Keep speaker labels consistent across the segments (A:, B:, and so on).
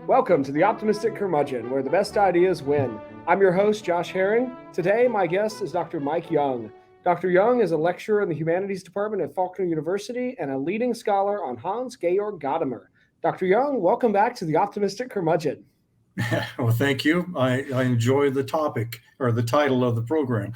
A: Welcome to the Optimistic Curmudgeon, where the best ideas win. I'm your host, Josh Herring. Today, my guest is Dr. Mike Young. Dr. Young is a lecturer in the Humanities Department at Faulkner University and a leading scholar on hans-georg Gadamer. Dr. Young, welcome back to the Optimistic Curmudgeon.
B: Well, thank you. I enjoy the topic or the title of the program.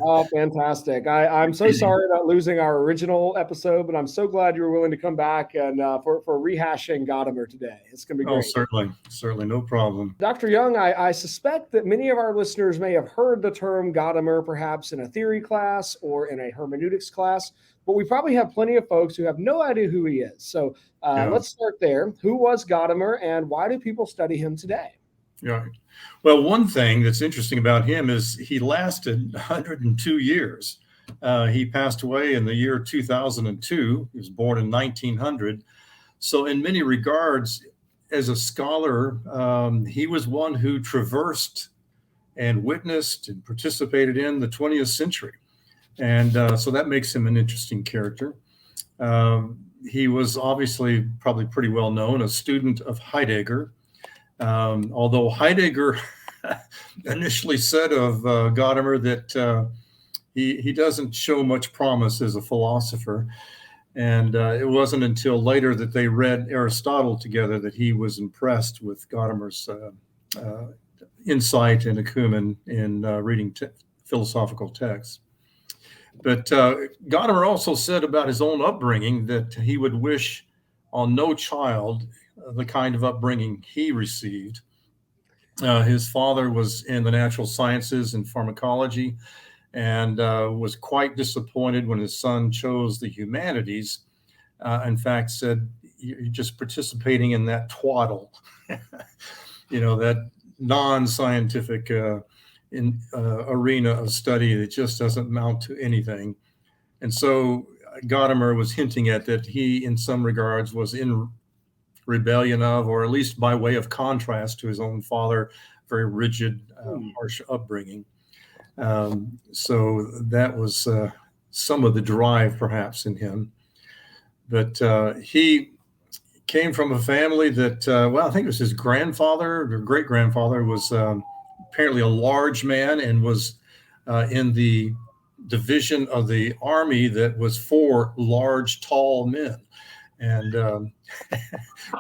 A: Oh, fantastic. I'm so sorry about losing our original episode, but I'm so glad you were willing to come back and for rehashing Gadamer today. It's going to be great.
B: Oh, certainly, no problem.
A: Dr. Young, I suspect that many of our listeners may have heard the term Gadamer perhaps in a theory class or in a hermeneutics class, but we probably have plenty of folks who have no idea who he is. So let's start there. Who was Gadamer and why do people study him today?
B: Right. Well, one thing that's interesting about him is he lasted 102 years. He passed away in the year 2002. He was born in 1900. So in many regards, as a scholar, he was one who traversed and witnessed and participated in the 20th century. And so that makes him an interesting character. He was obviously probably pretty well known, a student of Heidegger. Although Heidegger initially said of Gadamer that he doesn't show much promise as a philosopher. And it wasn't until later that they read Aristotle together that he was impressed with Gadamer's insight and acumen in reading philosophical texts. But Gadamer also said about his own upbringing that he would wish on no child the kind of upbringing he received. His father was in the natural sciences and pharmacology and was quite disappointed when his son chose the humanities. In fact, said, "You're just participating in that twaddle," that non-scientific arena of study that just doesn't amount to anything. And so Gadamer was hinting at that he, in some regards, was in rebellion of, or at least by way of contrast to his own father, very rigid, harsh upbringing. So that was some of the drive perhaps in him. But he came from a family that, I think it was his grandfather or great-grandfather was apparently a large man and was in the division of the army that was for large, tall men. And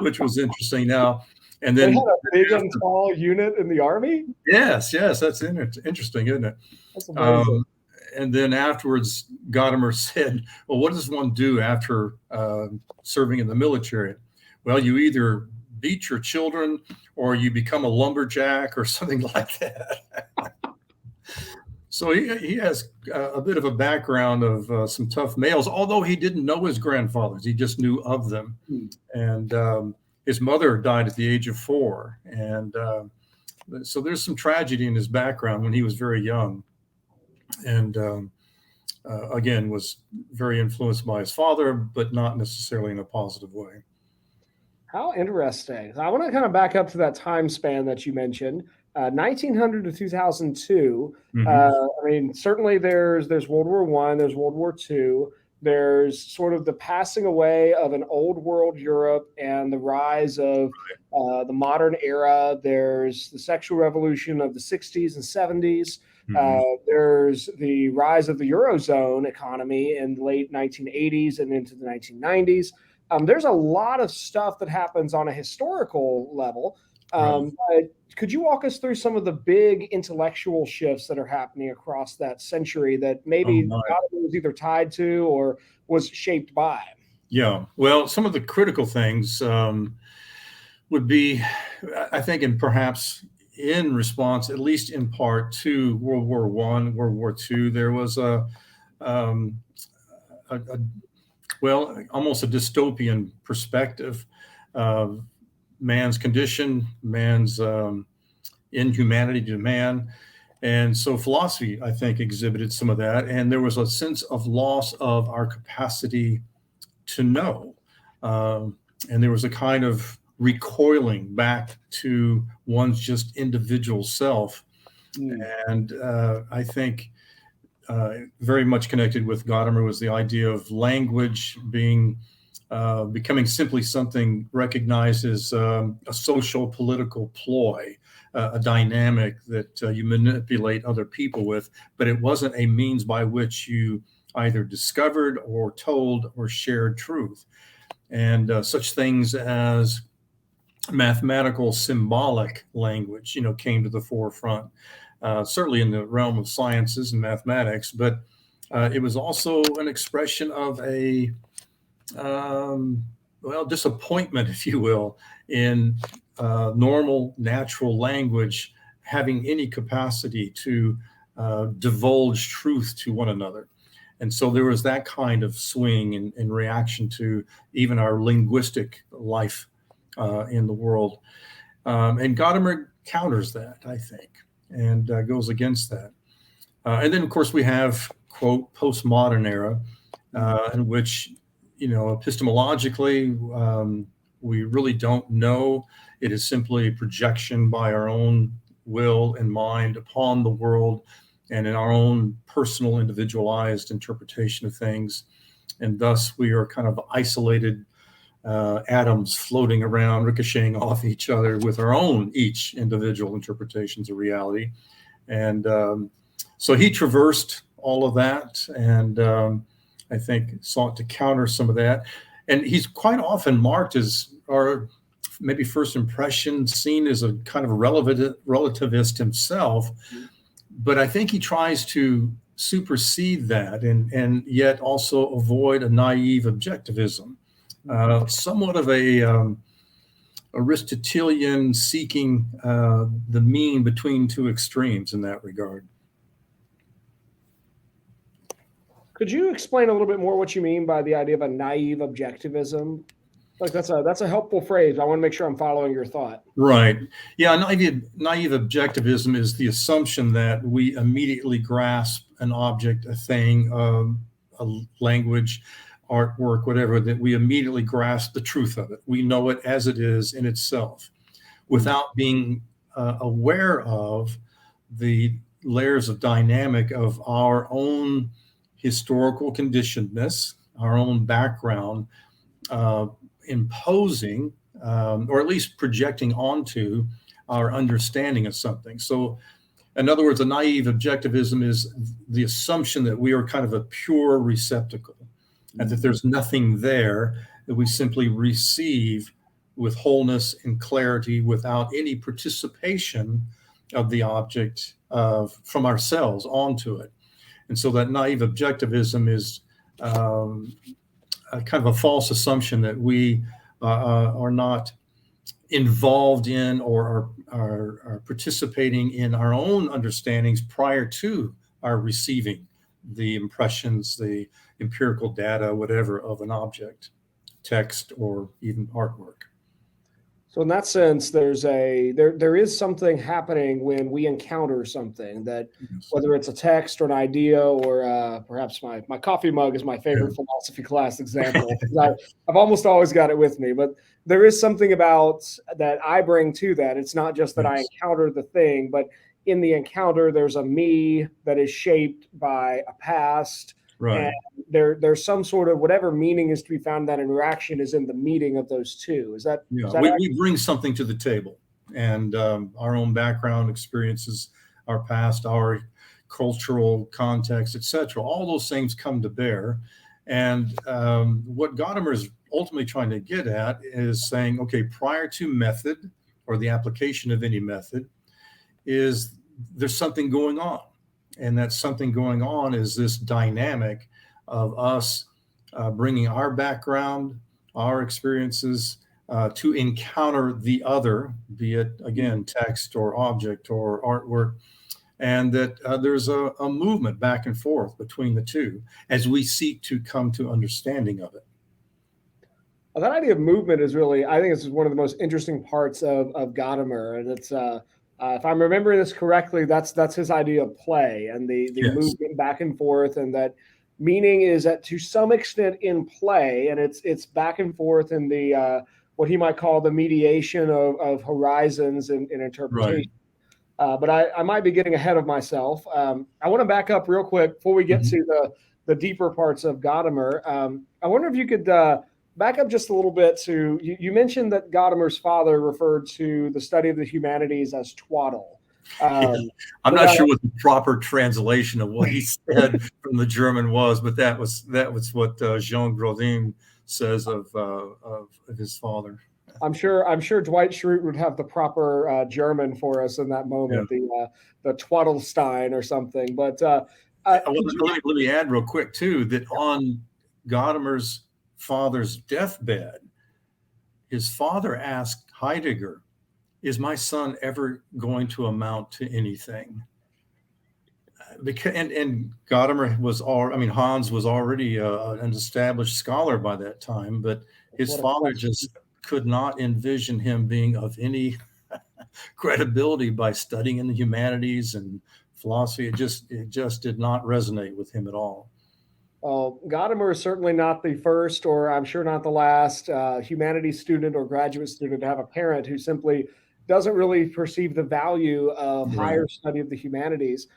B: which was interesting. Now, and then
A: they had a big and tall unit in the army.
B: Yes, that's interesting, isn't it?
A: That's amazing.
B: And then afterwards, Gadamer said, "Well, what does one do after serving in the military? Well, you either beat your children or you become a lumberjack or something like that." So he has a bit of a background of some tough males, although he didn't know his grandfathers. He just knew of them. And his mother died at the age of 4. And so there's some tragedy in his background when he was very young. And again, was very influenced by his father, but not necessarily in a positive way.
A: How interesting. I want to kind of back up to that time span that you mentioned. 1900 to 2002. Certainly there's World War I, there's World War II, there's sort of the passing away of an old world Europe and the rise of the modern era. There's the sexual revolution of the 60s and 70s. There's the rise of the Eurozone economy in the late 1980s and into the 1990s. There's a lot of stuff that happens on a historical level. Could you walk us through some of the big intellectual shifts that are happening across that century that maybe Gadamer was either tied to or was shaped by?
B: Yeah, well, some of the critical things would be, I think, and perhaps in response, at least in part, to World War I, World War II, there was almost a dystopian perspective of man's condition, man's inhumanity to man. And so philosophy, I think, exhibited some of that. And there was a sense of loss of our capacity to know. And there was a kind of recoiling back to one's just individual self. And I think very much connected with Gadamer was the idea of language being becoming simply something recognized as a social political ploy, a dynamic that you manipulate other people with, but it wasn't a means by which you either discovered or told or shared truth. And such things as mathematical symbolic language, came to the forefront, certainly in the realm of sciences and mathematics, but it was also an expression of a disappointment, if you will, in normal, natural language having any capacity to divulge truth to one another. And so there was that kind of swing in reaction to even our linguistic life in the world. And Gadamer counters that, I think, and goes against that. And then, of course, we have, quote, postmodern era, in which, epistemologically, we really don't know. It is simply a projection by our own will and mind upon the world and in our own personal, individualized interpretation of things. And thus we are kind of isolated atoms floating around, ricocheting off each other with our own each individual interpretations of reality. And so he traversed all of that, and I think sought to counter some of that. And he's quite often marked as, or maybe first impression, seen as a kind of a relativist himself. But I think he tries to supersede that and yet also avoid a naive objectivism, somewhat of a Aristotelian seeking the mean between two extremes in that regard.
A: Could you explain a little bit more what you mean by the idea of a naive objectivism? Like that's a helpful phrase. I want to make sure I'm following your thought.
B: Right. Yeah. Naive objectivism is the assumption that we immediately grasp an object, a thing, a language, artwork, whatever, that we immediately grasp the truth of it. We know it as it is in itself without being aware of the layers of dynamic of our own historical conditionedness, our own background, imposing or at least projecting onto our understanding of something. So in other words, a naive objectivism is the assumption that we are kind of a pure receptacle and that there's nothing there, that we simply receive with wholeness and clarity without any participation of the object from ourselves onto it. And so that naive objectivism is kind of a false assumption that we are not involved in or are participating in our own understandings prior to our receiving the impressions, the empirical data, whatever, of an object, text, or even artwork.
A: So in that sense, there is something happening when we encounter something that, whether it's a text or an idea or perhaps my coffee mug is my favorite philosophy class example. I've almost always got it with me, but there is something about that I bring to that. It's not just that I encounter the thing, but in the encounter, there's a me that is shaped by a past. Right. And there's some sort of whatever meaning is to be found in that interaction is in the meeting of those two. Is that
B: we bring something to the table, and our own background experiences, our past, our cultural context, etc. All those things come to bear. And what Gadamer is ultimately trying to get at is saying, okay, prior to method or the application of any method, there's something going on. And that something going on is this dynamic of us bringing our background, our experiences to encounter the other, be it, again, text or object or artwork, and that there's a movement back and forth between the two as we seek to come to understanding of it.
A: Well, that idea of movement is really, I think it's one of the most interesting parts of Gadamer. And it's, if I'm remembering this correctly, that's his idea of play and the movement back and forth, and that meaning is that to some extent in play, and it's back and forth in the what he might call the mediation of horizons and interpretation. Right. But I might be getting ahead of myself. I want to back up real quick before we get to the deeper parts of Gadamer. I wonder if you could back up just a little bit to you mentioned that Gadamer's father referred to the study of the humanities as twaddle.
B: I'm not sure what the proper translation of what he said from the German was, but that was what Jean Grodin says of his father.
A: I'm sure Dwight Schrute would have the proper German for us in that moment, the Twaddlestein or something. But
B: let me add real quick too that on Gadamer's father's deathbed, his father asked Heidegger, "Is my son ever going to amount to anything?" Because and Gadamer was Hans was already an established scholar by that time, but his father just could not envision him being of any credibility by studying in the humanities and philosophy. It just did not resonate with him at all.
A: Gadamer is certainly not the first, or I'm sure not the last, humanities student or graduate student to have a parent who simply doesn't really perceive the value of higher study of the humanities.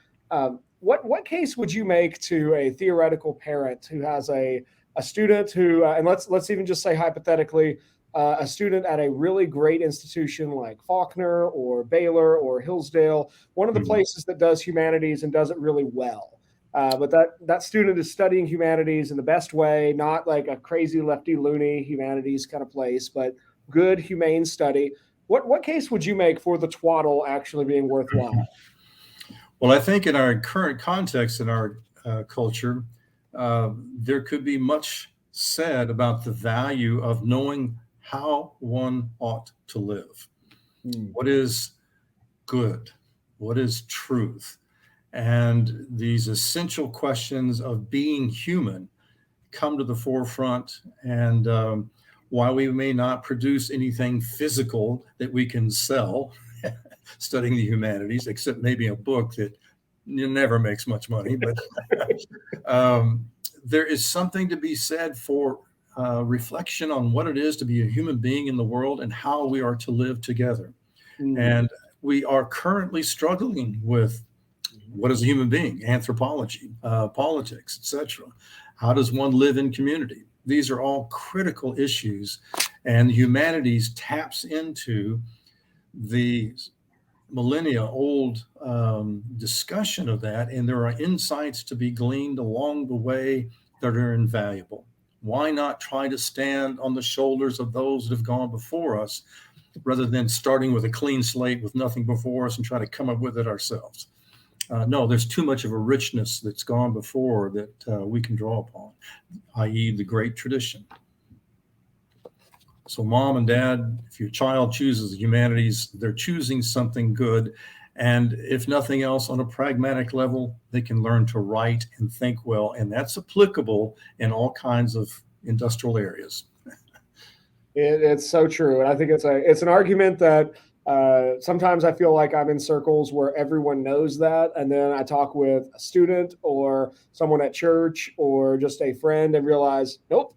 A: What case would you make to a theoretical parent who has a student who, and let's even just say hypothetically, a student at a really great institution like Faulkner or Baylor or Hillsdale, one of the places that does humanities and does it really well. But that student is studying humanities in the best way, not like a crazy lefty loony humanities kind of place, but good humane study. What case would you make for the twaddle actually being worthwhile?
B: Well, I think in our current context in our culture, there could be much said about the value of knowing how one ought to live. What is good? What is truth? And these essential questions of being human come to the forefront. And while we may not produce anything physical that we can sell studying the humanities, except maybe a book that never makes much money, but there is something to be said for reflection on what it is to be a human being in the world and how we are to live together. And we are currently struggling with what is a human being, anthropology, politics, etc. How does one live in community? These are all critical issues, and the humanities taps into the millennia old discussion of that, and there are insights to be gleaned along the way that are invaluable. Why not try to stand on the shoulders of those that have gone before us rather than starting with a clean slate with nothing before us and try to come up with it ourselves? No, there's too much of a richness that's gone before that we can draw upon, i.e. the great tradition. So mom and dad, if your child chooses the humanities, they're choosing something good. And if nothing else, on a pragmatic level, they can learn to write and think well. And that's applicable in all kinds of industrial areas.
A: It's so true. And I think it's an argument that sometimes I feel like I'm in circles where everyone knows that. And then I talk with a student or someone at church or just a friend and realize, nope.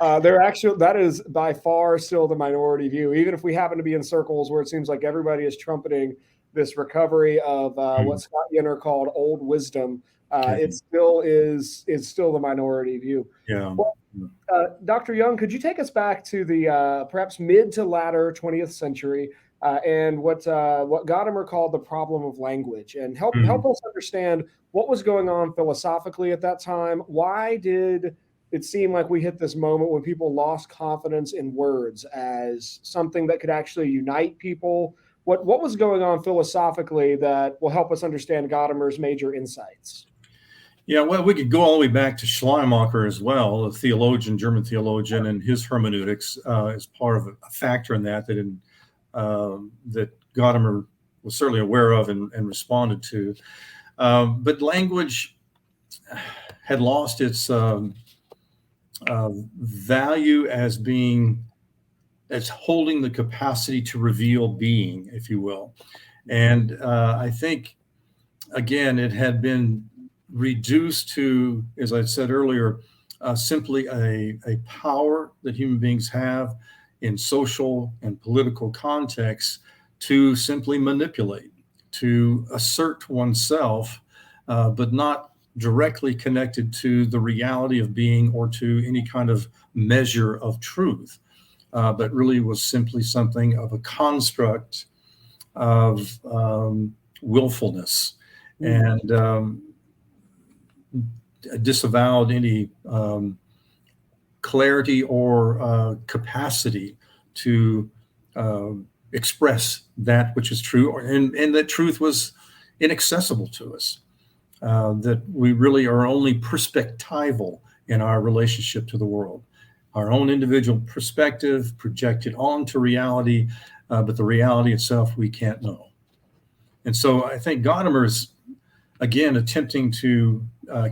A: That is by far still the minority view, even if we happen to be in circles where it seems like everybody is trumpeting this recovery of what Scott Yenor called old wisdom. It still is the minority view.
B: Yeah.
A: Well, Dr. Young, could you take us back to the perhaps mid to latter 20th century and what Gadamer called the problem of language, and help us understand what was going on philosophically at that time? Why did it seem like we hit this moment when people lost confidence in words as something that could actually unite people? What was going on philosophically that will help us understand Gadamer's major insights?
B: Yeah, well, we could go all the way back to Schleiermacher as well, a theologian, German theologian, and his hermeneutics is part of a factor in that Gadamer was certainly aware of and responded to. But language had lost its value as holding the capacity to reveal being, if you will. And I think, again, it had been reduced to, as I said earlier, simply a power that human beings have in social and political contexts to simply manipulate, to assert oneself, but not directly connected to the reality of being or to any kind of measure of truth, but really was simply something of a construct of willfulness, and disavowed any clarity or capacity to express that which is true, and that truth was inaccessible to us, that we really are only perspectival in our relationship to the world, our own individual perspective projected onto reality, but the reality itself we can't know. And so I think Gadamer's, again, attempting to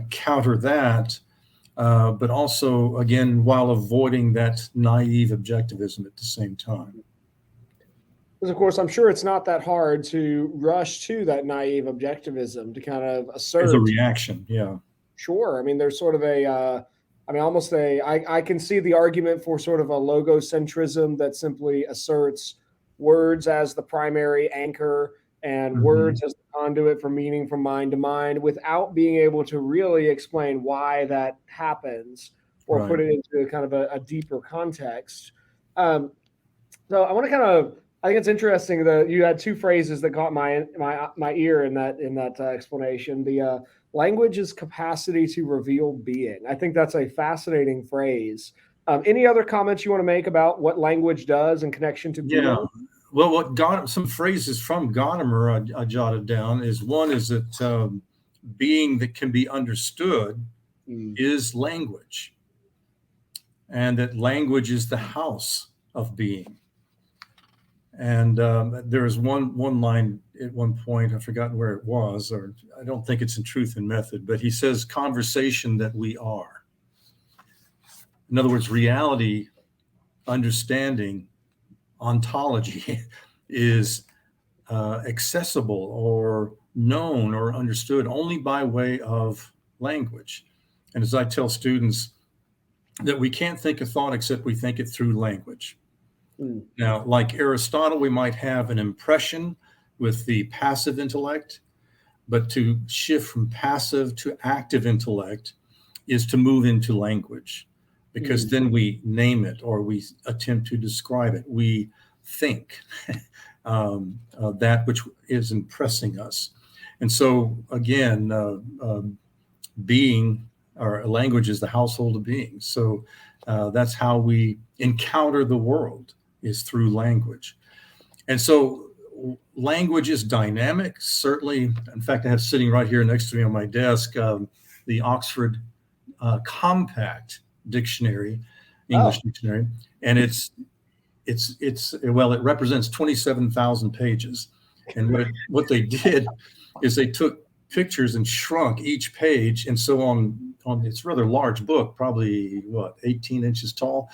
B: counter that, but also, again, while avoiding that naive objectivism at the same time.
A: Because, of course, I'm sure it's not that hard to rush to that naive objectivism to kind of assert.
B: There's a reaction, yeah.
A: Sure. I mean, there's sort of I can see the argument for sort of a logocentrism that simply asserts words as the primary anchor and words as the conduit for meaning from mind to mind, without being able to really explain why that happens or put it into kind of a deeper context. So I want to I think it's interesting that you had two phrases that caught my ear in that explanation. The language's capacity to reveal being. I think that's a fascinating phrase. Any other comments you want to make about what language does in connection to being?
B: Yeah. Well, some phrases from Gadamer I jotted down is one is that being that can be understood is language, and that language is the house of being. And there is one line at one point, I've forgotten where it was, or I don't think it's in Truth and Method, but he says, conversation that we are. In other words, reality, understanding, ontology is accessible or known or understood only by way of language. And as I tell students, that we can't think a thought except we think it through language. Now, like Aristotle, we might have an impression with the passive intellect, but to shift from passive to active intellect is to move into language, because then we name it or we attempt to describe it. We think that which is impressing us. And so, again, being, or language is the household of being. So that's how we encounter the world, is through language. And so language is dynamic, certainly. In fact, I have sitting right here next to me on my desk the Oxford Compact Dictionary, English dictionary, and it represents 27,000 pages. And what they did is they took pictures and shrunk each page, and so on it's a rather large book, probably 18 inches tall.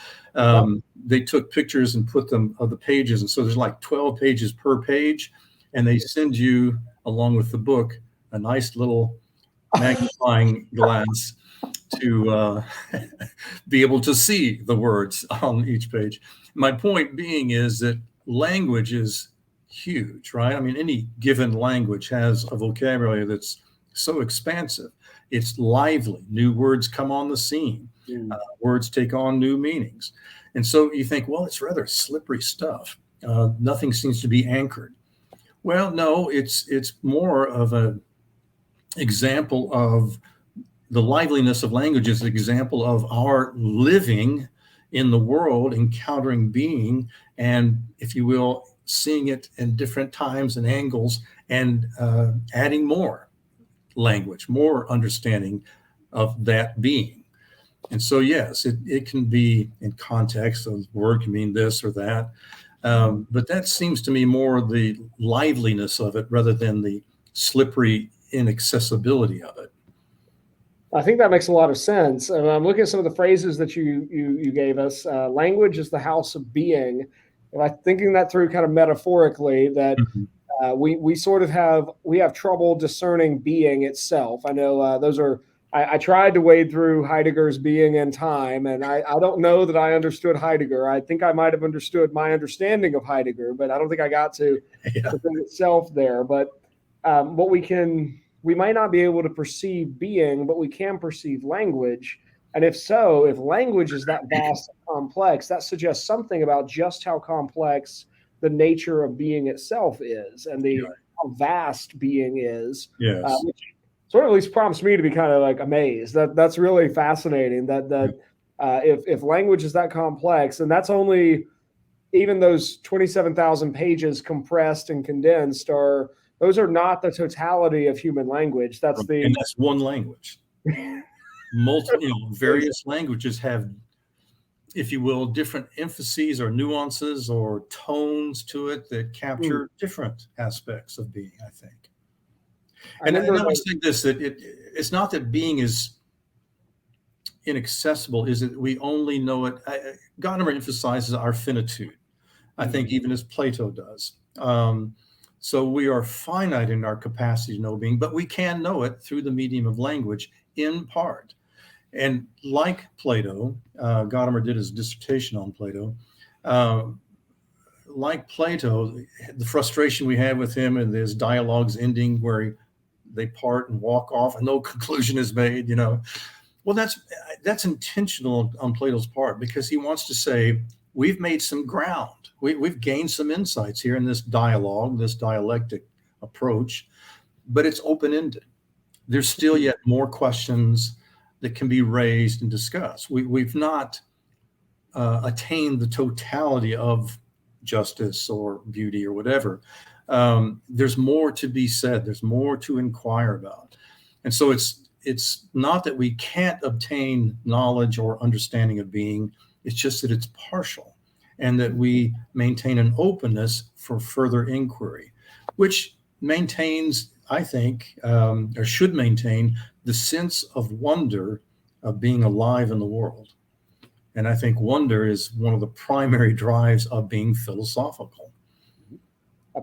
B: They took pictures and put them of the pages, and so there's like 12 pages per page, and they send you along with the book a nice little magnifying glass to be able to see the words on each page. My point being is that language is huge, right? I mean, any given language has a vocabulary that's so expansive. It's lively. New words come on the scene. Words take on new meanings. And so you think, well, it's rather slippery stuff. Nothing seems to be anchored. Well, no, it's more of an example of the liveliness of language, is an example of our living in the world, encountering being, and, if you will, seeing it in different times and angles, and adding more language, more understanding of that being. And so, yes, it can be in context. The word can mean this or that. But that seems to me more the liveliness of it rather than the slippery inaccessibility of it.
A: I think that makes a lot of sense. And I'm looking at some of the phrases that you gave us. Language is the house of being. And I'm thinking that through kind of metaphorically, that we have trouble discerning being itself. I know I tried to wade through Heidegger's Being and Time, and I don't know that I understood Heidegger. I think I might have understood my understanding of Heidegger, but I don't think I got to the thing itself there. But we might not be able to perceive being, but we can perceive language. And if so, if language is that vast and complex, that suggests something about just how complex the nature of being itself is, and
B: Yeah.
A: how vast being is,
B: Yes.
A: which sort of at least prompts me to be kind of like amazed. That's really fascinating. If language is that complex, and that's only even those 27,000 pages compressed and condensed are those are not the totality of human language. That's
B: And
A: the
B: that's one language. Multiple, various languages have, if you will, different emphases or nuances or tones to it that capture different aspects of being, I think. And I would say this, that it's not that being is inaccessible, is that we only know it. Gadamer emphasizes our finitude, I think, even as Plato does. So we are finite in our capacity to know being, but we can know it through the medium of language in part. And like Plato, Gadamer did his dissertation on Plato. Like Plato, the frustration we have with him and his dialogues ending where they part and walk off and no conclusion is made, Well, that's intentional on Plato's part, because he wants to say, we've made some ground. We've gained some insights here in this dialogue, this dialectic approach, but it's open-ended. There's still yet more questions that can be raised and discussed. We've not attained the totality of justice or beauty or whatever. There's more to be said. There's more to inquire about. And so it's not that we can't obtain knowledge or understanding of being. It's just that it's partial, and that we maintain an openness for further inquiry, which maintains, I think, or should maintain, the sense of wonder of being alive in the world. And I think wonder is one of the primary drives of being philosophical.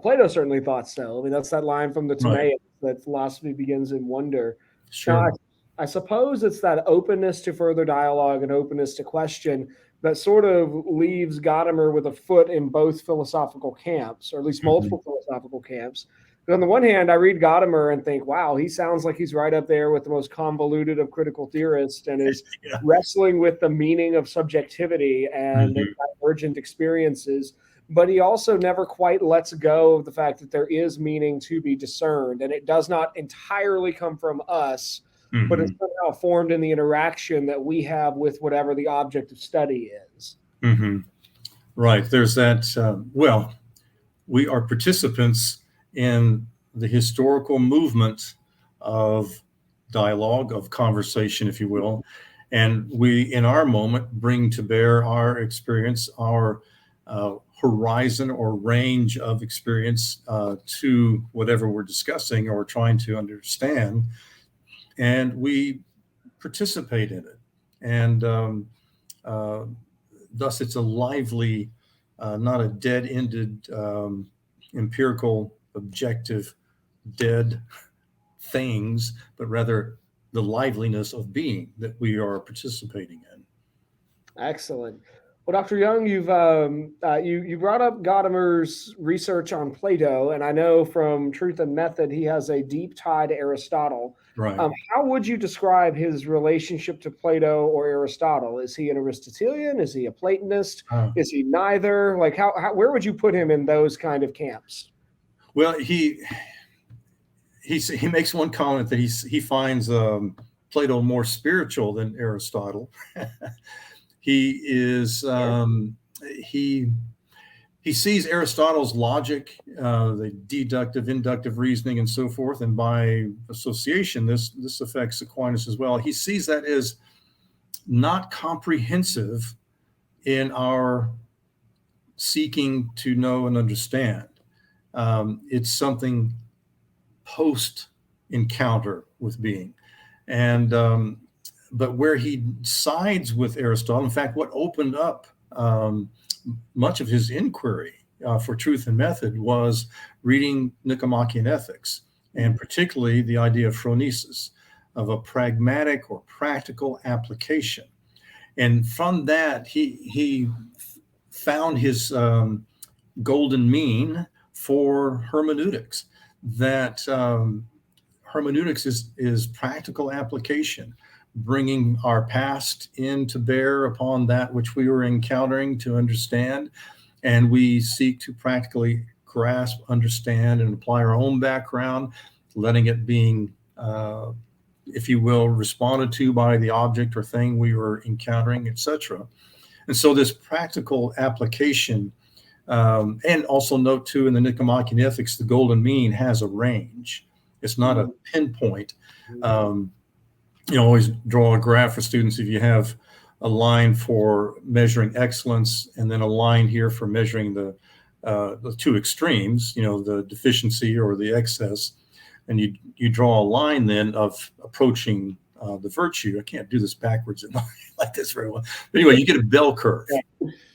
A: Plato certainly thought so. I mean, that's that line from the Timaeus, that philosophy begins in wonder.
B: Sure.
A: Now, I suppose it's that openness to further dialogue and openness to question that sort of leaves Gadamer with a foot in both philosophical camps, or at least multiple philosophical camps. But on the one hand, I read Gadamer and think, wow, he sounds like he's right up there with the most convoluted of critical theorists, and is wrestling with the meaning of subjectivity and divergent experiences. But he also never quite lets go of the fact that there is meaning to be discerned, and it does not entirely come from us, but it's somehow formed in the interaction that we have with whatever the object of study is.
B: Right. There's that, we are participants in the historical movement of dialogue, of conversation, if you will. And we, in our moment, bring to bear our experience, our horizon or range of experience to whatever we're discussing or trying to understand. And we participate in it. And thus it's a lively, not a dead-ended, empirical, objective, dead things, but rather the liveliness of being that we are participating in.
A: Excellent. Well, Dr. Young, you brought up Gadamer's research on Plato, and I know from Truth and Method he has a deep tie to Aristotle.
B: Right.
A: How would you describe his relationship to Plato or Aristotle? Is he an Aristotelian? Is he a Platonist? Is he neither? Like, where would you put him in those kind of camps?
B: Well, he makes one comment that he finds Plato more spiritual than Aristotle. He is he sees Aristotle's logic, the deductive, inductive reasoning, and so forth, and by association, this affects Aquinas as well. He sees that as not comprehensive in our seeking to know and understand. It's something post encounter with being, and but where he sides with Aristotle, in fact, what opened up much of his inquiry for Truth and Method was reading Nicomachean Ethics, and particularly the idea of phronesis, of a pragmatic or practical application. And from that, he found his golden mean for hermeneutics, that hermeneutics is practical application, bringing our past into bear upon that which we were encountering to understand. And we seek to practically grasp, understand, and apply our own background, letting it being, if you will, responded to by the object or thing we were encountering, etc. And so this practical application, and also note too, in the Nicomachean Ethics, the golden mean has a range. It's not a pinpoint. Always draw a graph for students. If you have a line for measuring excellence and then a line here for measuring the two extremes, the deficiency or the excess, and you draw a line then of approaching the virtue. I can't do this backwards like this very well. But anyway, you get a bell curve.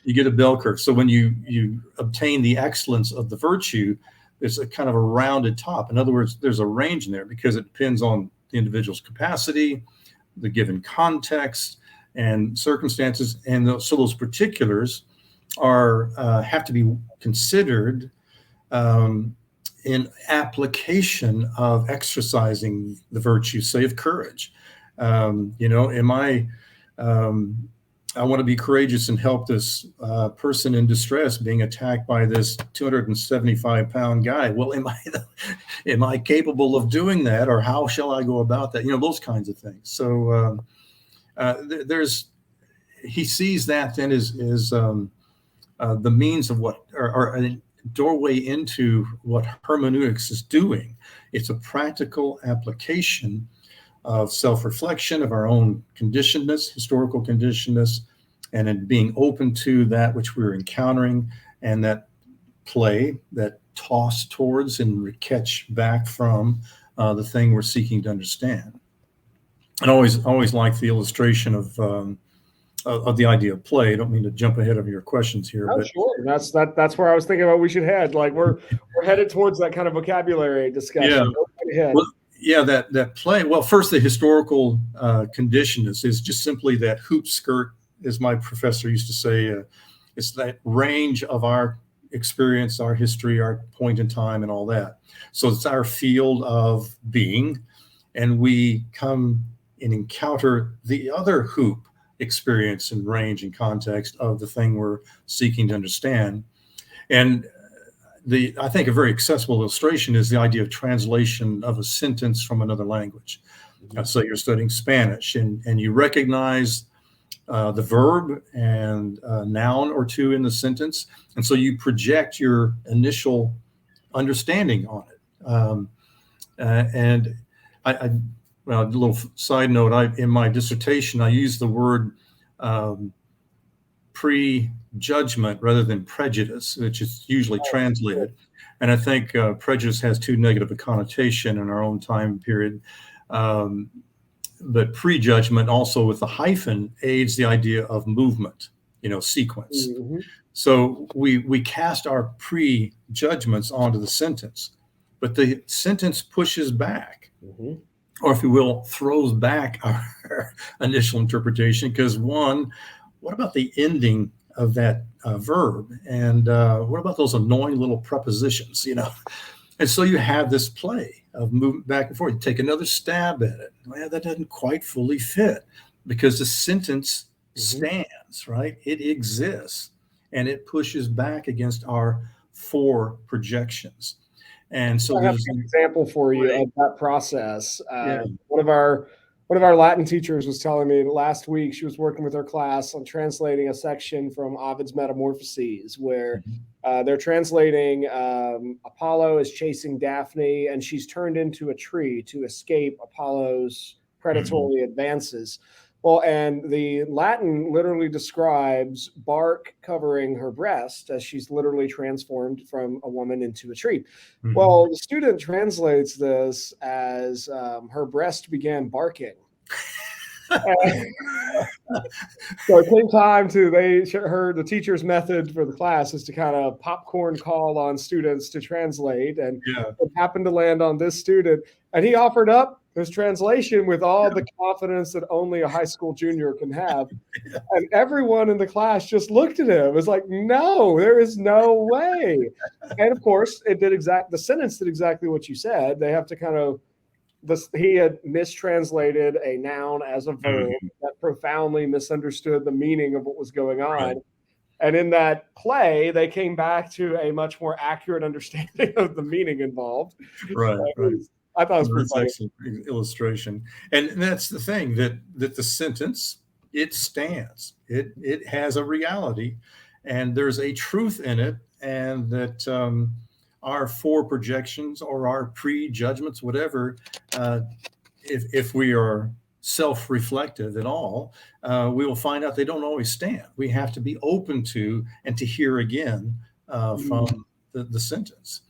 B: You get a bell curve. So when you obtain the excellence of the virtue, there's a kind of a rounded top. In other words, there's a range in there because it depends on the individual's capacity, the given context and circumstances. And so those particulars have to be considered in application of exercising the virtue, say, of courage. I want to be courageous and help this person in distress being attacked by this 275-pound guy. Well, am I capable of doing that, or how shall I go about that? Those kinds of things. So he sees that then is the means of what, or a doorway into what hermeneutics is doing. It's a practical application of self-reflection, of our own conditionedness, historical conditionedness, and in being open to that which we're encountering, and that play, that toss towards and catch back from the thing we're seeking to understand. And always like the illustration of the idea of play. I don't mean to jump ahead of your questions here,
A: but sure. That's where I was thinking about we should head. Like we're headed towards that kind of vocabulary discussion.
B: Yeah. Yeah, that play. Well, first, the historical conditionedness is just simply that hoop skirt, as my professor used to say. It's that range of our experience, our history, our point in time, and all that. So it's our field of being, and we come and encounter the other hoop experience and range and context of the thing we're seeking to understand. And I think a very accessible illustration is the idea of translation of a sentence from another language. So you're studying Spanish and you recognize the verb and a noun or two in the sentence. And so you project your initial understanding on it. Well, a little side note, in my dissertation, I used the word prejudgment rather than prejudice, which is usually translated. And I think prejudice has too negative a connotation in our own time period. But prejudgment also with the hyphen aids the idea of movement, sequence. Mm-hmm. So we cast our prejudgments onto the sentence, but the sentence pushes back. Mm-hmm. Or if you will, throws back our initial interpretation, because what about the ending of that verb? And what about those annoying little prepositions, And so you have this play of moving back and forth. You take another stab at it. Well, that doesn't quite fully fit because the sentence stands, right? It exists, and it pushes back against our four projections. And so
A: I have an example for you of that process. One of our Latin teachers was telling me last week she was working with her class on translating a section from Ovid's Metamorphoses, where they're translating Apollo is chasing Daphne, and she's turned into a tree to escape Apollo's predatory advances. Well, and the Latin literally describes bark covering her breast as she's literally transformed from a woman into a tree. Mm-hmm. Well, the student translates this as her breast began barking. So it came time the teacher's method for the class is to kind of popcorn call on students to translate. And it happened to land on this student, and he offered up his translation with all the confidence that only a high school junior can have. And everyone in the class just looked at him. It was like, no, there is no way. And of course, the sentence did exactly what you said. They have to kind of he had mistranslated a noun as a verb that profoundly misunderstood the meaning of what was going on.
B: Right.
A: And in that play, they came back to a much more accurate understanding of the meaning involved.
B: Right.
A: I thought it was pretty
B: That's
A: funny.
B: excellent illustration. And that's the thing, that the sentence, it stands. It has a reality, and there's a truth in it, and that our fore projections or our prejudgments, whatever, if we are self-reflective at all, we will find out they don't always stand. We have to be open to and to hear again from the sentence.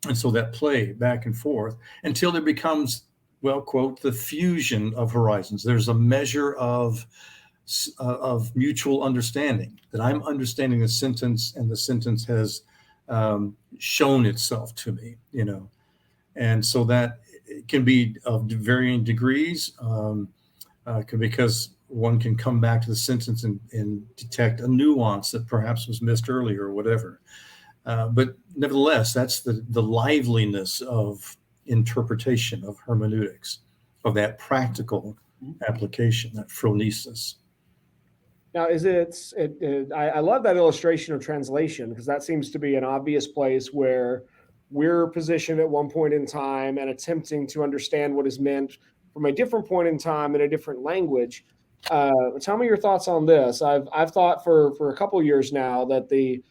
B: And so that play back and forth until there becomes, well, quote, the fusion of horizons. There's a measure of mutual understanding, that I'm understanding the sentence and the sentence has shown itself to me, and so that it can be of varying degrees, because one can come back to the sentence and detect a nuance that perhaps was missed earlier or whatever. But nevertheless, that's the liveliness of interpretation of hermeneutics, of that practical application, that phronesis.
A: Now, I love that illustration of translation, because that seems to be an obvious place where we're positioned at one point in time and attempting to understand what is meant from a different point in time in a different language. Tell me your thoughts on this. I've thought for a couple of years now that the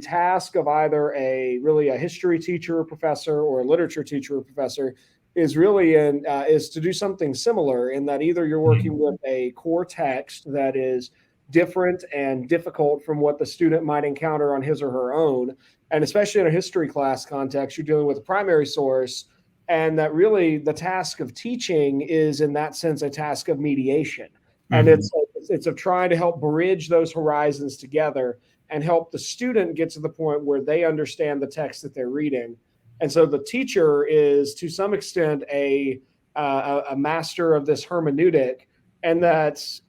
A: task of either a history teacher or professor or a literature teacher or professor is really is to do something similar, in that either you're working with a core text that is different and difficult from what the student might encounter on his or her own. And especially in a history class context, you're dealing with a primary source, and that really the task of teaching is in that sense a task of mediation. And it's of trying to help bridge those horizons together and help the student get to the point where they understand the text that they're reading. And so the teacher is to some extent a master of this hermeneutic, and that's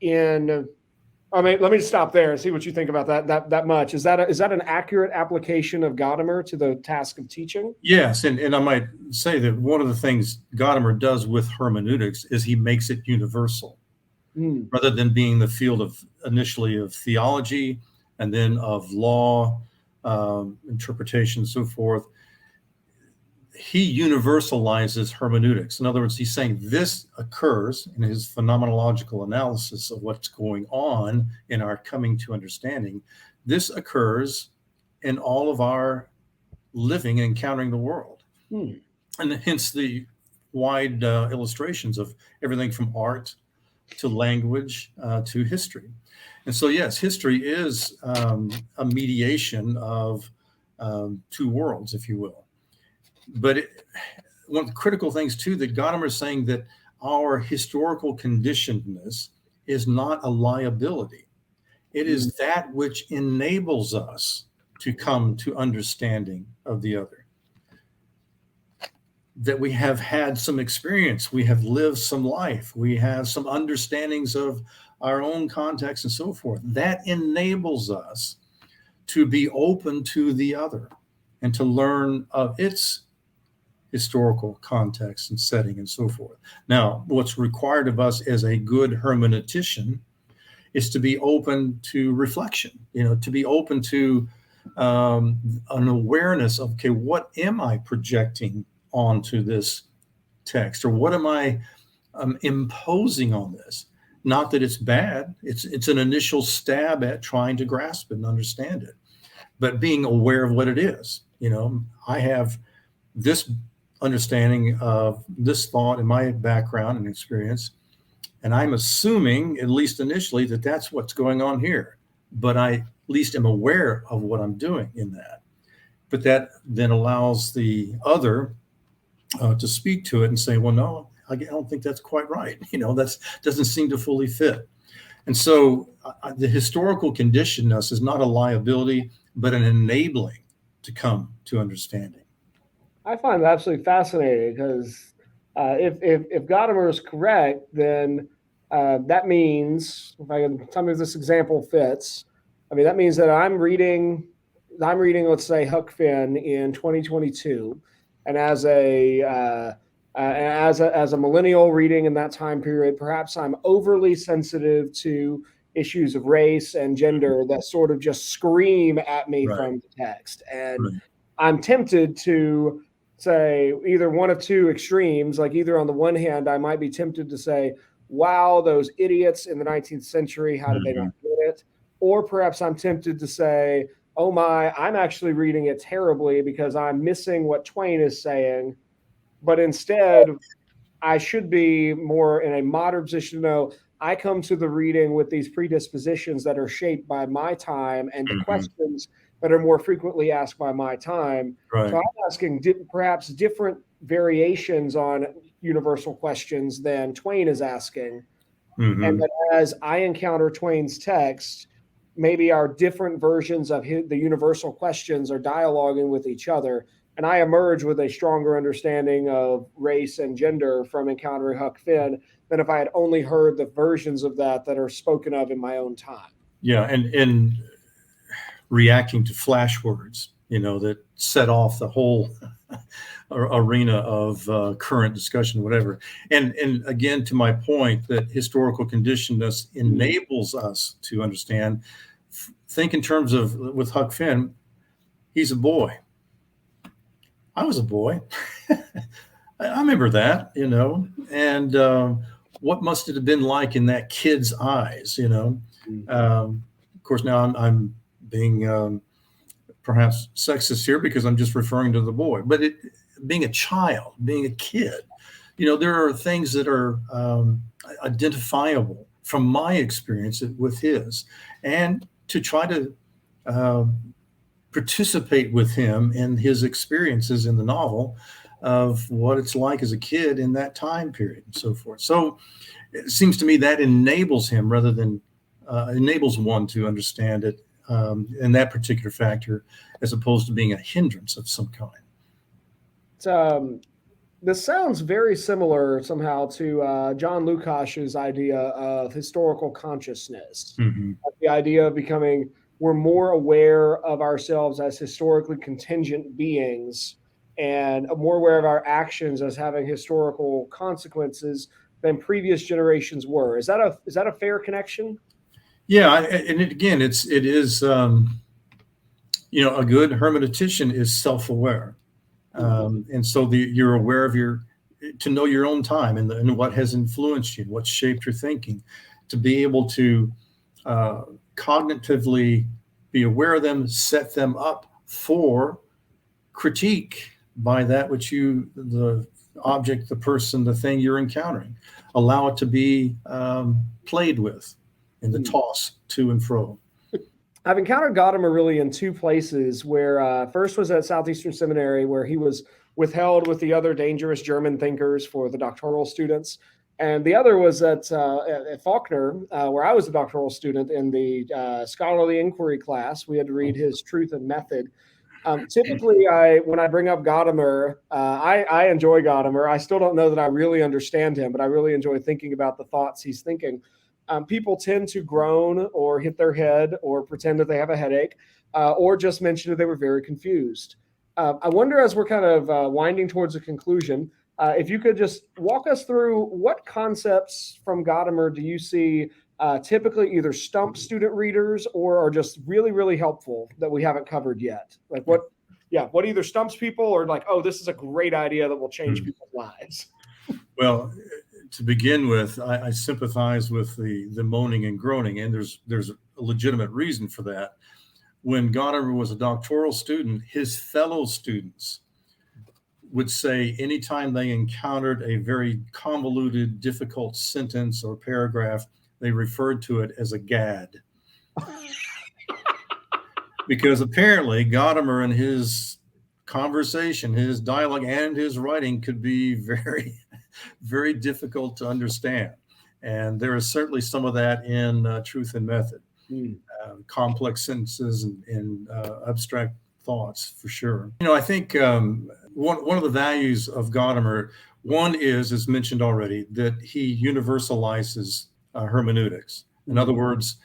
A: let me stop there and see what you think about that much. Is that an accurate application of Gadamer to the task of teaching?
B: Yes, and I might say that one of the things Gadamer does with hermeneutics is he makes it universal, rather than being the field initially of theology and then of law, interpretation, and so forth. He universalizes hermeneutics. In other words, he's saying this occurs in his phenomenological analysis of what's going on in our coming to understanding. This occurs in all of our living and encountering the world. And hence the wide illustrations of everything from art to language to history. And so, yes, history is a mediation of two worlds, if you will. But one of the critical things, too, that Gadamer is saying, that our historical conditionedness is not a liability. It is that which enables us to come to understanding of the other. That we have had some experience, we have lived some life, we have some understandings of our own context and so forth. That enables us to be open to the other and to learn of its historical context and setting and so forth. Now, what's required of us as a good hermeneutician is to be open to reflection, to be open to an awareness of, okay, what am I projecting onto this text, or what am I imposing on this? Not that it's bad. It's an initial stab at trying to grasp it and understand it, but being aware of what it is. I have this understanding of this thought in my background and experience, and I'm assuming, at least initially, that that's what's going on here, but I at least am aware of what I'm doing in that. But that then allows the other to speak to it and say, well, no, I don't think that's quite right. That doesn't seem to fully fit. And so the historical conditionedness is not a liability, but an enabling to come to understanding.
A: I find that absolutely fascinating, because if Gadamer is correct, then that means, if I can tell me if this example fits, that means that I'm reading, let's say, Huck Finn in 2022, and as a As a millennial reading in that time period, perhaps I'm overly sensitive to issues of race and gender that sort of just scream at me
B: Right.
A: from the text. And
B: Right.
A: I'm tempted to say either one of two extremes. Like, either on the one hand, I might be tempted to say, wow, those idiots in the 19th century, how did they not get it? Or perhaps I'm tempted to say, oh my, I'm actually reading it terribly because I'm missing what Twain is saying. But instead, I should be more in a modern position to know I come to the reading with these predispositions that are shaped by my time and the
B: Mhm.
A: questions that are more frequently asked by my time. So
B: Right.
A: I'm asking perhaps different variations on universal questions than Twain is asking. And
B: Hmm.
A: that as I encounter Twain's text, maybe our different versions of the universal questions are dialoguing with each other. And I emerge with a stronger understanding of race and gender from encountering Huck Finn than if I had only heard the versions of that are spoken of in my own time.
B: Yeah, and reacting to flash words, that set off the whole arena of current discussion, whatever. And again, to my point, that historical conditionedness enables us to understand. Think in terms of with Huck Finn, he's a boy. I was a boy. I remember that, and what must it have been like in that kid's eyes. Of course, now I'm being perhaps sexist here because I'm just referring to the boy, but being a child, being a kid, there are things that are identifiable from my experience with his, and to try to participate with him in his experiences in the novel of what it's like as a kid in that time period and so forth. So it seems to me that enables him rather than enables one to understand it in that particular factor, as opposed to being a hindrance of some kind.
A: It's, this sounds very similar somehow to John Lukash's idea of historical consciousness.
B: Mm-hmm.
A: The idea of becoming, we're more aware of ourselves as historically contingent beings and more aware of our actions as having historical consequences than previous generations were. Is that a fair connection?
B: Yeah, and again, it is a good hermeneutician is self-aware, and so you're aware of to know your own time and what has influenced you, what shaped your thinking, to be able to cognitively be aware of them, set them up for critique by that which the object, the person, the thing you're encountering, allow it to be played with in the toss to and fro.
A: I've encountered Gadamer really in two places where first was at Southeastern Seminary, where he was withheld with the other dangerous German thinkers for the doctoral students. And the other was at Faulkner, where I was a doctoral student in the scholarly inquiry class. We had to read his Truth and Method. Typically, when I bring up Gadamer, I enjoy Gadamer. I still don't know that I really understand him, but I really enjoy thinking about the thoughts he's thinking. People tend to groan or hit their head or pretend that they have a headache or just mention that they were very confused. I wonder, as we're kind of winding towards a conclusion, if you could just walk us through what concepts from Gadamer do you see typically either stump student readers or are just really, really helpful that we haven't covered yet? Like what either stumps people or like, oh, this is a great idea that will change people's lives.
B: Well, to begin with, I sympathize with the moaning and groaning, and there's a legitimate reason for that. When Gadamer was a doctoral student, his fellow students would say anytime they encountered a very convoluted, difficult sentence or paragraph, they referred to it as a gad. Because apparently Gadamer and his conversation, his dialogue, and his writing could be very, very difficult to understand. And there is certainly some of that in Truth and Method. Complex sentences and abstract thoughts, for sure. I think one of the values of Gadamer, one is, as mentioned already, that he universalizes hermeneutics. In other words,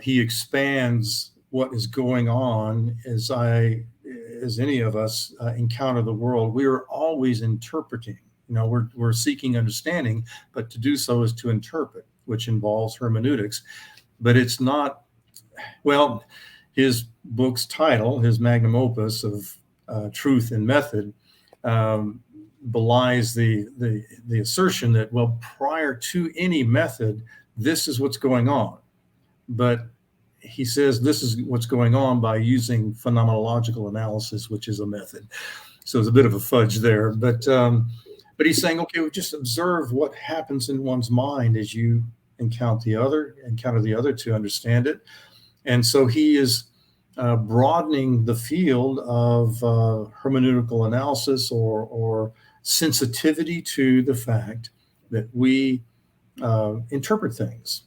B: he expands what is going on as any of us encounter the world. We are always interpreting We're seeking understanding, but to do so is to interpret, which involves hermeneutics. But it's not, well, his book's title, his magnum opus of Truth and Method, belies the assertion that, well, prior to any method, this is what's going on. But he says this is what's going on by using phenomenological analysis, which is a method. So there's a bit of a fudge there. But he's saying, okay, just observe what happens in one's mind as you encounter the other to understand it. And so he is broadening the field of hermeneutical analysis or sensitivity to the fact that we interpret things.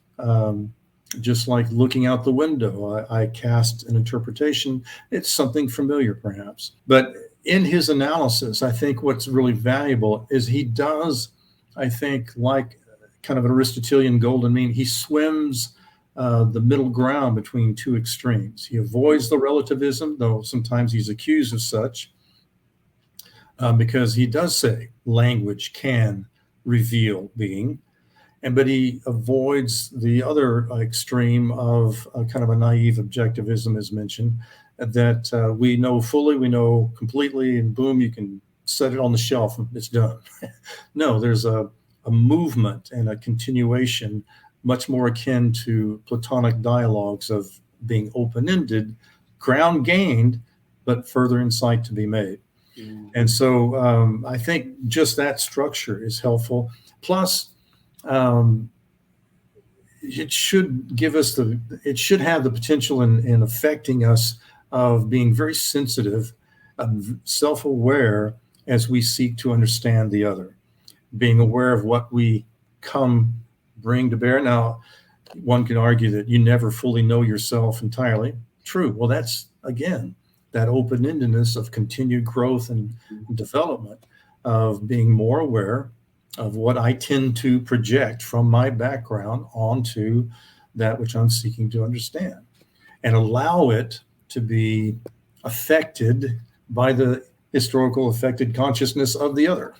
B: Just like looking out the window, I cast an interpretation. It's something familiar, perhaps. But in his analysis, I think what's really valuable is he does, I think, like kind of an Aristotelian golden mean, he swims the middle ground between two extremes. He avoids the relativism, though sometimes he's accused of such, because he does say language can reveal being. But he avoids the other extreme of kind of a naive objectivism, as mentioned, that we know fully, we know completely, and boom, you can set it on the shelf and it's done. No, there's a movement and a continuation, much more akin to Platonic dialogues of being open-ended, ground gained, but further insight to be made. And so I think just that structure is helpful. Plus, it should give us it should have the potential in affecting us of being very sensitive, self-aware as we seek to understand the other, being aware of what we bring to bear. Now, one can argue that you never fully know yourself entirely. True. Well, that's, again, that open-endedness of continued growth and development, of being more aware of what I tend to project from my background onto that which I'm seeking to understand, and allow it to be affected by the historical affected consciousness of the other,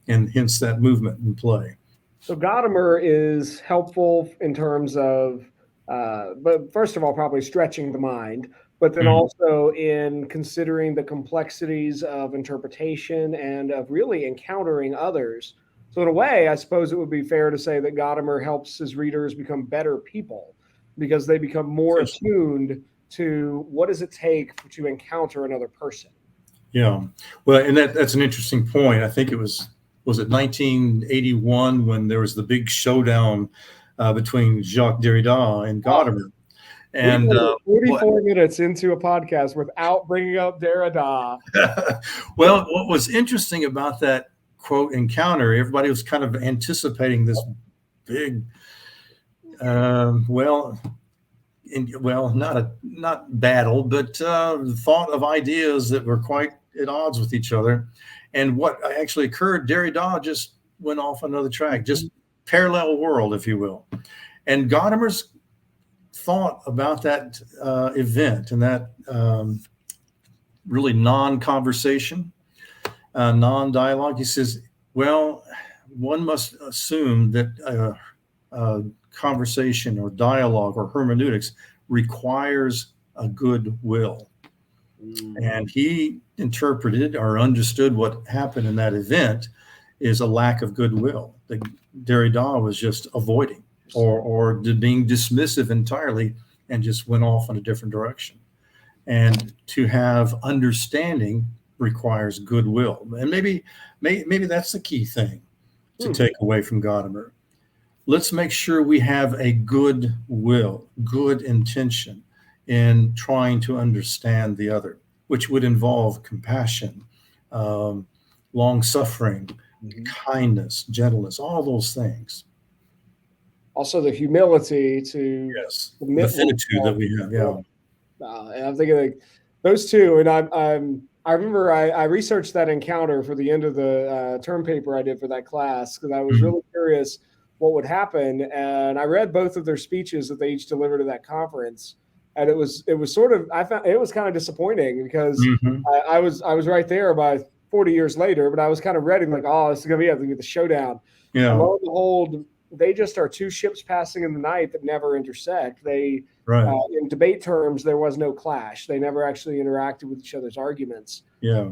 B: and hence that movement in play.
A: So Gadamer is helpful in terms of, but first of all, probably stretching the mind, but then also in considering the complexities of interpretation and of really encountering others. So in a way, I suppose it would be fair to say that Gadamer helps his readers become better people because they become more attuned to what does it take to encounter another person.
B: Yeah, well, and that's an interesting point. I think was it 1981 when there was the big showdown between Jacques Derrida and Gadamer. And
A: 44 minutes into a podcast without bringing up Derrida.
B: Well, what was interesting about that quote encounter, everybody was kind of anticipating this big, not battle, but thought of ideas that were quite at odds with each other. And what actually occurred, Derrida just went off another track, just parallel world, if you will. And Gadamer's thought about that event and that really non-conversation, non-dialogue, he says, well, one must assume that conversation or dialogue or hermeneutics requires a good will. And he interpreted or understood what happened in that event is a lack of goodwill. The Derrida was just avoiding or being dismissive entirely and just went off in a different direction. And to have understanding requires goodwill. And maybe that's the key thing to take away from Gadamer. Let's make sure we have a good will, good intention in trying to understand the other, which would involve compassion, long-suffering, kindness, gentleness, all those things.
A: Also the humility to
B: the finitude that we have. Yeah.
A: And I'm thinking like those two, and I remember I researched that encounter for the end of the term paper I did for that class because I was really curious what would happen. And I read both of their speeches that they each delivered at that conference. And it was sort of, I found it was kind of disappointing because I was right there by 40 years later, but I was kind of ready, like, oh, this is going to be the showdown.
B: Yeah.
A: And lo and behold, they just are two ships passing in the night that never intersect. They,
B: Right.
A: In debate terms, there was no clash. They never actually interacted with each other's arguments.
B: Yeah.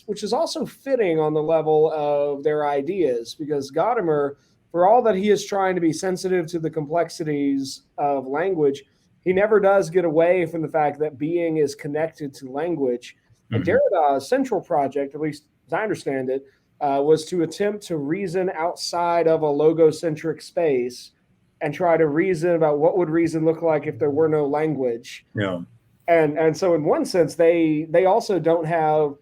A: Which is also fitting on the level of their ideas, because Gadamer, for all that he is trying to be sensitive to the complexities of language, he never does get away from the fact that being is connected to language. And Derrida's central project, at least as I understand it, was to attempt to reason outside of a logocentric space and try to reason about what would reason look like if there were no language.
B: Yeah.
A: And so in one sense, they also don't have,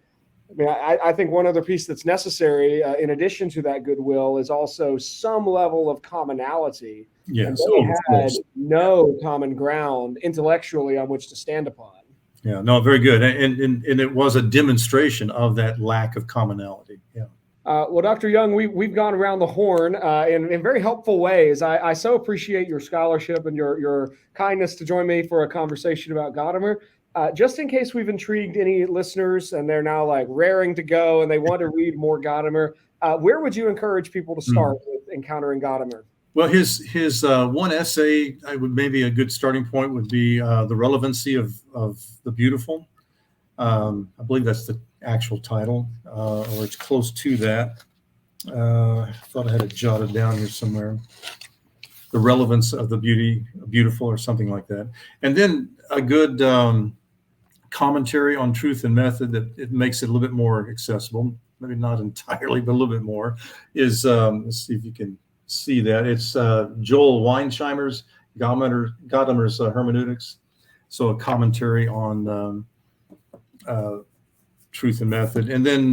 A: I think one other piece that's necessary in addition to that goodwill is also some level of commonality.
B: Yes.
A: And they had no common ground intellectually on which to stand upon.
B: Yeah, no, very good. And it was a demonstration of that lack of commonality. Yeah.
A: Well, Dr. Young, we've gone around the horn in very helpful ways. I so appreciate your scholarship and your kindness to join me for a conversation about Gadamer. Just in case we've intrigued any listeners and they're now like raring to go and they want to read more Gadamer, where would you encourage people to start with encountering Gadamer?
B: Well, his one essay, maybe a good starting point would be The Relevancy of the Beautiful. I believe that's the actual title, or it's close to that. I thought I had it jotted down here somewhere. The Relevance of the Beautiful, or something like that. And then a good commentary on Truth and Method that it makes it a little bit more accessible. Maybe not entirely, but a little bit more. Is let's see if you can see that. It's Joel Weinsheimer's Gadamer's Hermeneutics. So a commentary on Truth and Method. And then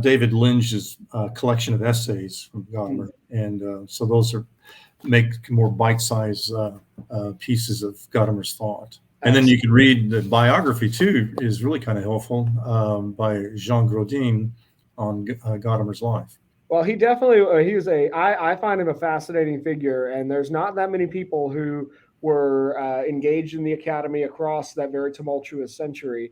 B: David Lynch's collection of essays from Gadamer. And so those make more bite-sized pieces of Gadamer's thought. And then you can read the biography too, is really kind of helpful, by Jean Grodin on Gadamer's life. Well,
A: he definitely, I find him a fascinating figure, and there's not that many people who were engaged in the academy across that very tumultuous century.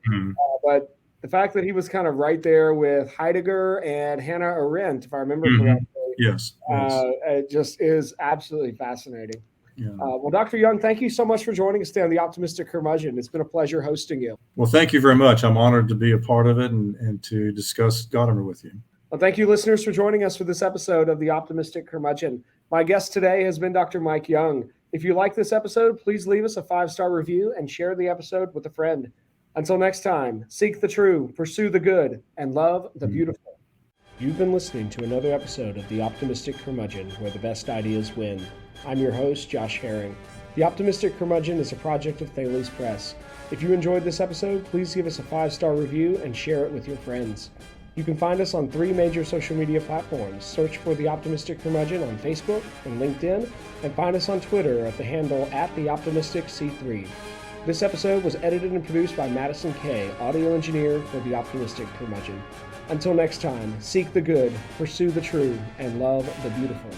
A: But the fact that he was kind of right there with Heidegger and Hannah Arendt, if I remember correctly,
B: yes.
A: It just is absolutely fascinating.
B: Yeah.
A: Well, Dr. Young, thank you so much for joining us today on The Optimistic Curmudgeon. It's been a pleasure hosting you.
B: Well, thank you very much. I'm honored to be a part of it and to discuss Gadamer with you.
A: Well, thank you, listeners, for joining us for this episode of The Optimistic Curmudgeon. My guest today has been Dr. Mike Young. If you like this episode, please leave us a 5-star review and share the episode with a friend. Until next time, seek the true, pursue the good, and love the beautiful. You've been listening to another episode of The Optimistic Curmudgeon, where the best ideas win. I'm your host, Josh Herring. The Optimistic Curmudgeon is a project of Thales Press. If you enjoyed this episode, please give us a 5-star review and share it with your friends. You can find us on 3 major social media platforms. Search for The Optimistic Curmudgeon on Facebook and LinkedIn, and find us on Twitter at the handle @TheOptimisticC3. This episode was edited and produced by Madison Kay, audio engineer for The Optimistic Curmudgeon. Until next time, seek the good, pursue the true, and love the beautiful.